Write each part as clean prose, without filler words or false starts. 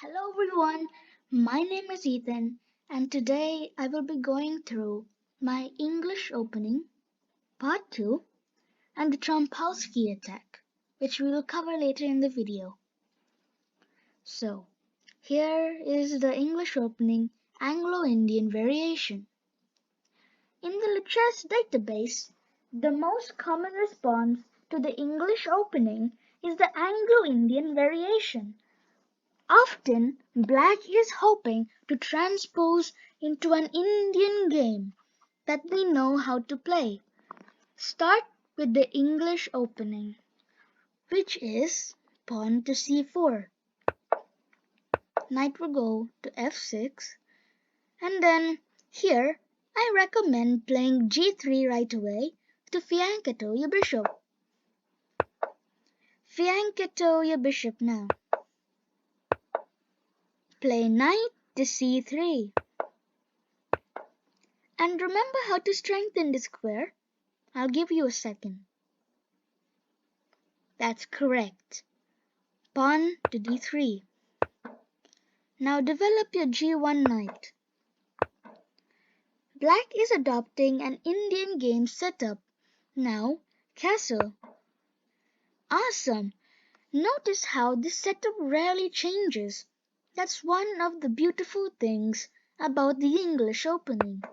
Hello everyone, my name is Ethan and today I will be going through my English opening, part 2 and the Trompowsky attack, which we will cover later in the video. So, here is the English opening Anglo-Indian variation. In the Lichess database, the most common response to the English opening is the Anglo-Indian variation. Often, Black is hoping to transpose into an Indian game that we know how to play. Start with the English opening, which is pawn to c4. Knight will go to f6, and then here I recommend playing g3 right away to fianchetto your bishop. Fianchetto your bishop now. Play knight to c3. And remember how to strengthen the square? I'll give you a second. That's correct. Pawn to d3. Now develop your g1 knight. Black is adopting an Indian game setup. Now, castle. Awesome! Notice how this setup rarely changes. That's one of the beautiful things about the English opening.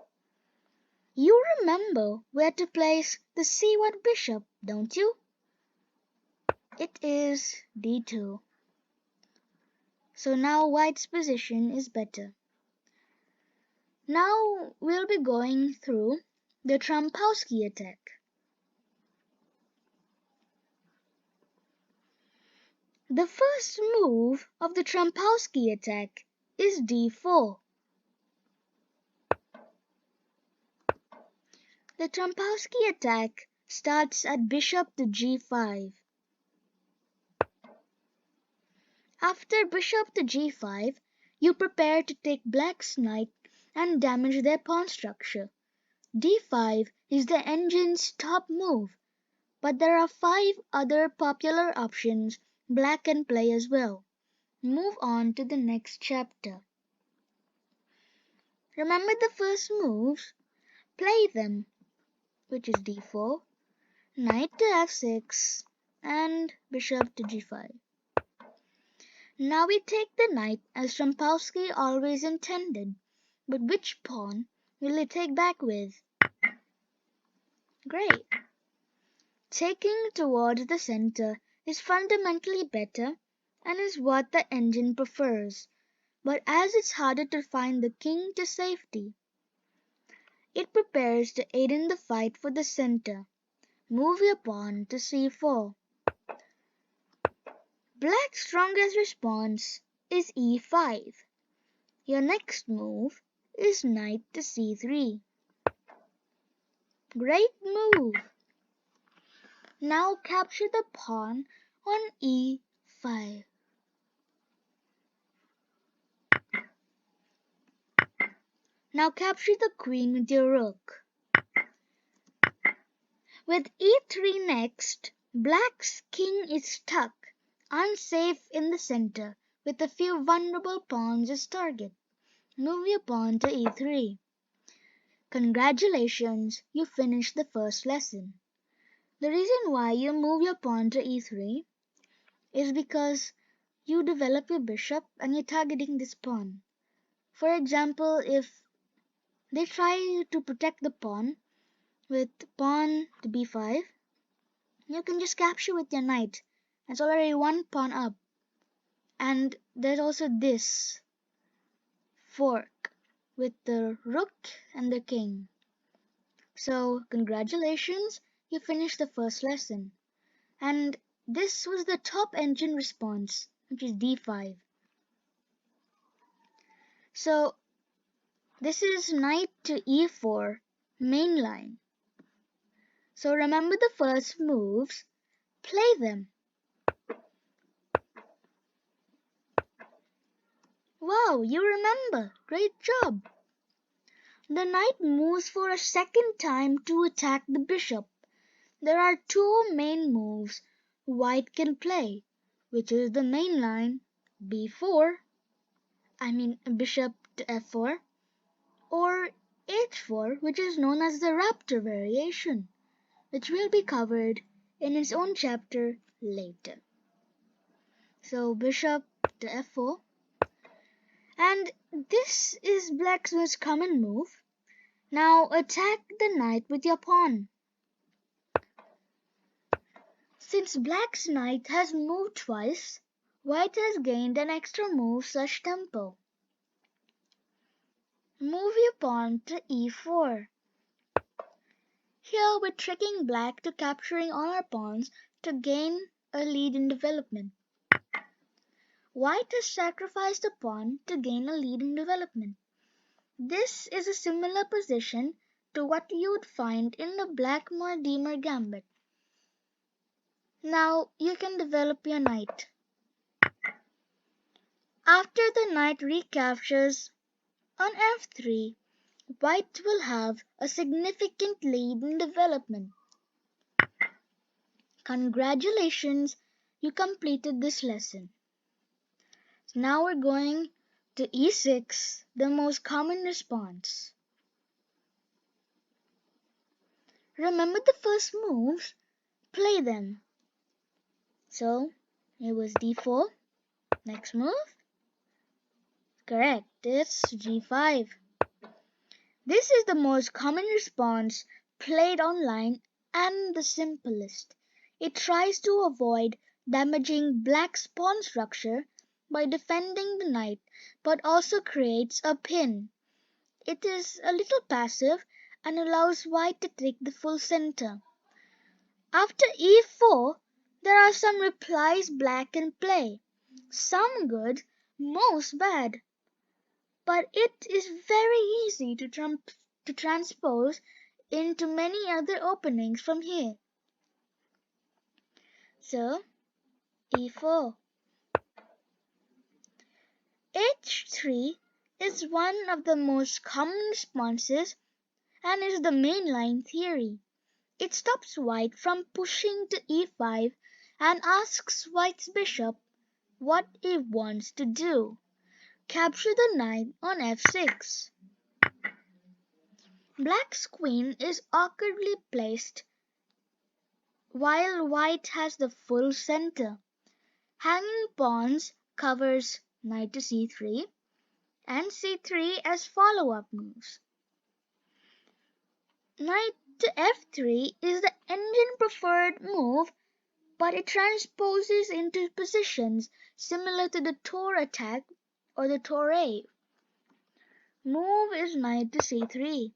You remember where to place the c1 bishop, don't you? It is d2. So now white's position is better. Now we'll be going through the Trompowsky attack. The first move of the Trompowsky attack is d4. The Trompowsky attack starts at bishop to g5. After bishop to g5, you prepare to take Black's knight and damage their pawn structure. d5 is the engine's top move, but there are 5 other popular options Black can play as well. Move on to the next chapter. Remember the first moves? Play them, which is d4, knight to f6, and bishop to g5. Now we take the knight as Trompowsky always intended, but which pawn will he take back with? Great! Taking towards the center is fundamentally better and is what the engine prefers, but as it's harder to find the king to safety, it prepares to aid in the fight for the center. Move your pawn to c4. Black's strongest response is e5. Your next move is knight to c3. Great move! Now capture the pawn on e5. Now capture the queen with your rook. With e3 next, Black's king is stuck, unsafe in the center, with a few vulnerable pawns as target. Move your pawn to e3. Congratulations, you finished the first lesson. The reason why you move your pawn to e3 is because you develop your bishop and you're targeting this pawn. For example, if they try to protect the pawn with pawn to b5, you can just capture with your knight. It's already one pawn up. And there's also this fork with the rook and the king. So congratulations, you finished the first lesson. And this was the top engine response, which is d5. So this is knight to e4 main line. So remember the first moves, play them. Wow, you remember. Great job. The knight moves for a second time to attack the bishop. There are 2 main moves white can play, which is the main line b4 bishop to f4, or h4, which is known as the raptor variation, which will be covered in its own chapter later. So bishop to f4, and this is black's most common move. Now attack the knight with your pawn. Since black's knight has moved twice, white has gained an extra move slash tempo. Move your pawn to e4. Here we're tricking black to capturing all our pawns to gain a lead in development. White has sacrificed a pawn to gain a lead in development. This is a similar position to what you would find in the Black-Mortimer gambit. Now you can develop your knight. After the knight recaptures on f3, white will have a significant lead in development. Congratulations, you completed this lesson. So now we're going to e6, the most common response. Remember the first moves? Play them. So it was d4. Next move? Correct, it's g5. This is the most common response played online and the simplest. It tries to avoid damaging black's pawn structure by defending the knight, but also creates a pin. It is a little passive and allows white to take the full center. After e4, there are some replies black can play. Some good, most bad. But it is very easy to transpose into many other openings from here. So, e4. h3 is one of the most common responses and is the mainline theory. It stops white from pushing to e5 and asks white's bishop what it wants to do. Capture the knight on f6. Black's queen is awkwardly placed while white has the full center. Hanging pawns covers knight to c3 and c3 as follow-up moves. Knight to f3 is the engine preferred move, but it transposes into positions similar to the Tor attack or the Torre. Move is knight to c3.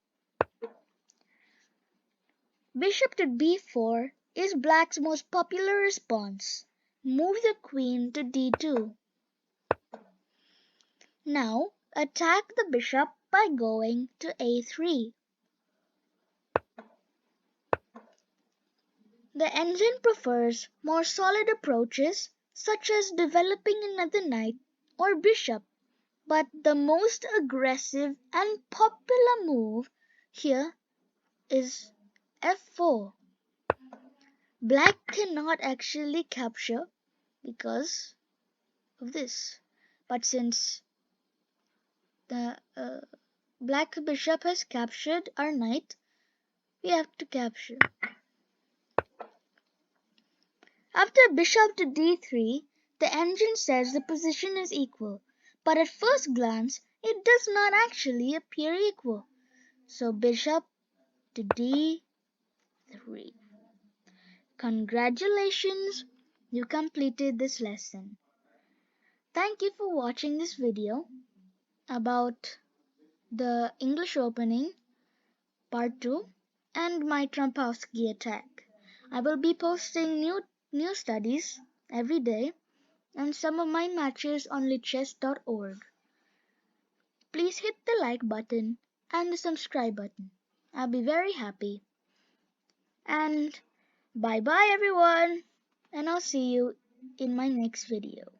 Bishop to b4 is black's most popular response. Move the queen to d2. Now attack the bishop by going to a3. The engine prefers more solid approaches such as developing another knight or bishop, but the most aggressive and popular move here is f4. Black cannot actually capture because of this, but since the black bishop has captured our knight, we have to capture. After bishop to d3, the engine says the position is equal, but at first glance it does not actually appear equal. So bishop to d3. Congratulations, you completed this lesson. Thank you for watching this video about the English opening part 2 and my Trompowsky attack. I will be posting new studies every day and some of my matches on lichess.org. Please hit the like button and the subscribe button. I'll be very happy. And bye bye everyone, and I'll see you in my next video.